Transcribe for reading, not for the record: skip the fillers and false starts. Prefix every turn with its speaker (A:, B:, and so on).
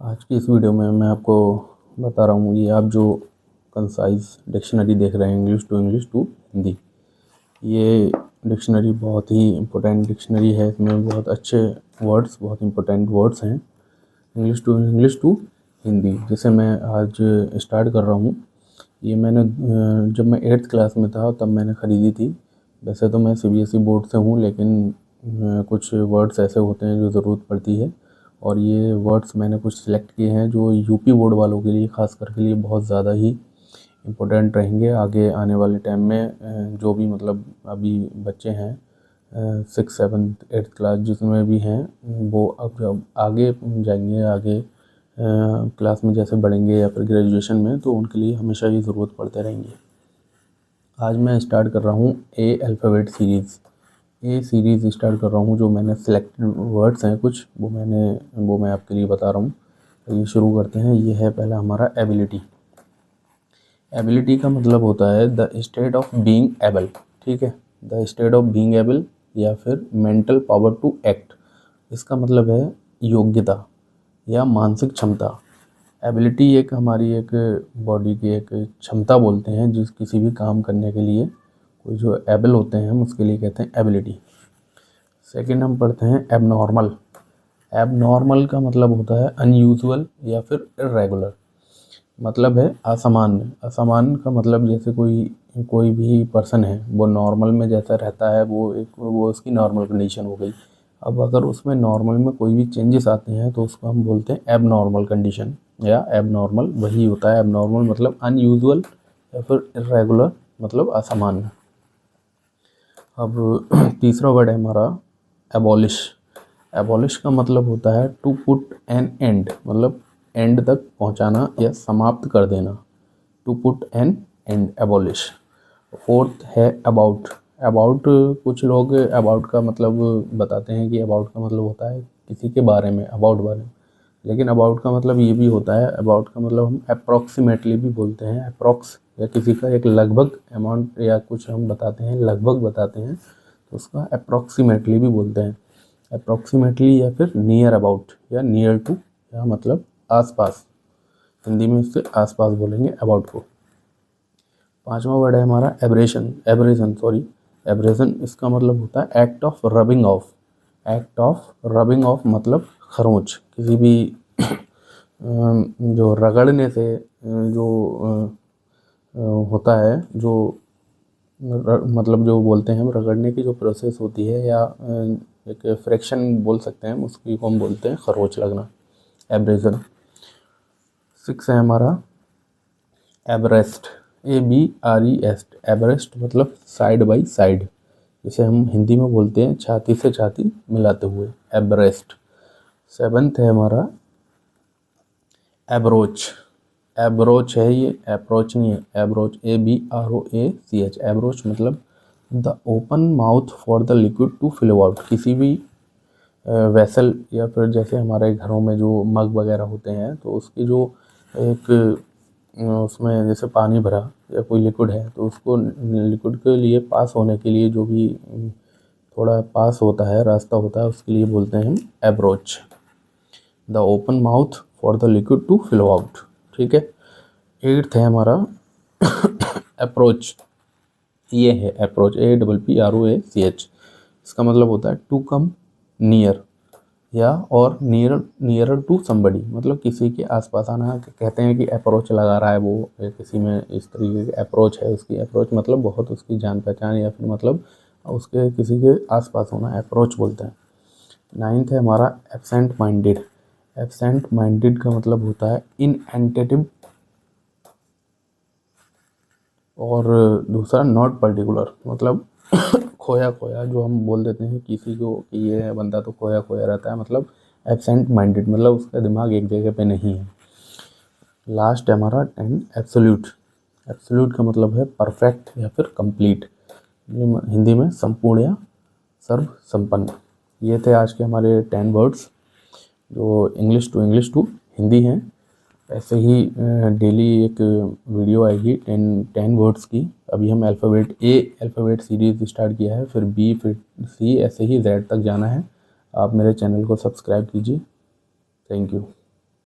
A: आज की इस वीडियो में मैं आपको बता रहा हूँ, ये आप जो कंसाइज डिक्शनरी देख रहे हैं इंग्लिश टू हिंदी, ये डिक्शनरी बहुत ही इम्पोर्टेंट डिक्शनरी है। इसमें बहुत अच्छे वर्ड्स, बहुत इम्पोर्टेंट वर्ड्स हैं इंग्लिश टू हिंदी, जिसे मैं आज स्टार्ट कर रहा हूँ। ये मैंने जब मैं 8th क्लास में था तब मैंने ख़रीदी थी। वैसे तो मैं CBSE बोर्ड से हूँ, लेकिन कुछ वर्ड्स ऐसे होते हैं जो ज़रूरत पड़ती है, और ये वर्ड्स मैंने कुछ सिलेक्ट किए हैं जो यूपी बोर्ड वालों के लिए, ख़ास करके लिए बहुत ज़्यादा ही इम्पोर्टेंट रहेंगे आगे आने वाले टाइम में। जो भी मतलब अभी बच्चे हैं 6th 7th 8th क्लास जिसमें भी हैं, वो अब जब आगे जाएंगे, आगे क्लास में जैसे बढ़ेंगे या फिर ग्रेजुएशन में, तो उनके लिए हमेशा ये ज़रूरत पड़ते रहेंगे। आज मैं स्टार्ट कर रहा हूँ A alphabet series. A series start कर रहा हूँ। जो मैंने सिलेक्टेड वर्ड्स हैं कुछ, वो मैं आपके लिए बता रहा हूँ। तो ये शुरू करते हैं। ये है पहला हमारा एबिलिटी। एबिलिटी का मतलब होता है the state of being able. ठीक है, the state of being able या फिर मेंटल पावर टू एक्ट। इसका मतलब है योग्यता या मानसिक क्षमता। एबिलिटी एक हमारी एक बॉडी की एक क्षमता बोलते हैं, जिस किसी भी काम करने के लिए कोई जो एबल होते हैं हम उसके लिए कहते हैं एबिलिटी। सेकंड हम पढ़ते हैं एबनॉर्मल। एबनॉर्मल का मतलब होता है अनयूजुअल या फिर इर्रेगुलर। मतलब है असामान्य। असामान्य का मतलब जैसे कोई भी पर्सन है, वो नॉर्मल में जैसा रहता है वो उसकी नॉर्मल कंडीशन हो गई। अब अगर उसमें नॉर्मल में कोई भी चेंजेस आते हैं तो उसको हम बोलते हैं एबनॉर्मल कंडीशन या एबनॉर्मल। वही होता है एबनॉर्मल, मतलब अनयूजुअल या फिर इर्रेगुलर, मतलब असामान्य। अब तीसरा वर्ड है हमारा एबॉलिश। एबॉलिश का मतलब होता है टू पुट एन एंड, मतलब एंड तक पहुंचाना या समाप्त कर देना। To put an end, abolish. Fourth है अबाउट। अबाउट, कुछ लोग अबाउट का मतलब बताते हैं कि अबाउट का मतलब होता है किसी के बारे में, अबाउट बारे में। लेकिन अबाउट का मतलब ये भी होता है, अबाउट का मतलब हम अप्रॉक्सीमेटली भी बोलते हैं। अप्रॉक्स या किसी का एक लगभग अमाउंट या कुछ हम बताते हैं, लगभग बताते हैं, तो उसका अप्रॉक्सीमेटली भी बोलते हैं। अप्रॉक्सीमेटली या फिर नियर अबाउट या नियर टू, या मतलब आसपास। हिंदी में इससे आसपास बोलेंगे अबाउट को। पांचवा वर्ड है हमारा एब्रेजन। इसका मतलब होता है act of rubbing of. Act of rubbing of मतलब खरोंच, किसी भी जो रगड़ने से जो होता है, जो मतलब जो बोलते हैं हम, रगड़ने की जो प्रोसेस होती है या एक फ्रिक्शन बोल सकते हैं, उसकी को हम बोलते हैं खरोंच लगना, एब्रेजन। 6 है हमारा एवरेस्ट। ABREST। एवरेस्ट मतलब साइड बाई साइड, जिसे हम हिंदी में बोलते हैं छाती से छाती मिलाते हुए, एवरेस्ट। 7th है हमारा एब्रोच। एब्रोच है ये, अप्रोच नहीं है, एब्रोच, ABROACH। एब्रोच मतलब the open mouth for the liquid to flow out. किसी भी वेसल या फिर जैसे हमारे घरों में जो मग वगैरह होते हैं, तो उसकी जो एक उसमें जैसे पानी भरा या कोई लिक्विड है, तो उसको लिक्विड के लिए पास होने के लिए जो भी थोड़ा पास होता है, रास्ता होता है, उसके लिए बोलते हैं हम abroach. The open mouth for the liquid to flow out. ठीक है। 8th है हमारा अप्रोच। ये है अप्रोच, APPROACH। इसका मतलब होता है टू कम नियर या और नियरर टू समबडी, मतलब किसी के आसपास आना। कहते हैं कि अप्रोच लगा रहा है वो, किसी में इस तरीके की अप्रोच है उसकी। अप्रोच मतलब बहुत उसकी जान पहचान या फिर मतलब उसके किसी के आसपास होना, अप्रोच बोलते हैं। 9th है हमारा एब्सेंट माइंडेड। एब्सेंट माइंडेड का मतलब होता है इनएटेंटिव, और दूसरा नॉट पर्टिकुलर, मतलब खोया खोया, जो हम बोल देते हैं किसी को कि ये बंदा तो खोया खोया रहता है, मतलब एब्सेंट माइंडेड, मतलब उसका दिमाग एक जगह पे नहीं है। लास्ट है हमारा 10 एब्सोल्यूट। एब्सोल्यूट का मतलब है परफेक्ट या फिर कंप्लीट, हिंदी में संपूर्ण या सर्व संपन्न। ये थे आज के हमारे 10 वर्ड्स जो इंग्लिश टू हिंदी हैं। ऐसे ही डेली एक वीडियो आएगी 10 वर्ड्स की। अभी हम अल्फ़ाबेट सीरीज़ स्टार्ट किया है, फिर B, फिर C, ऐसे ही Z तक जाना है। आप मेरे चैनल को सब्सक्राइब कीजिए। Thank you.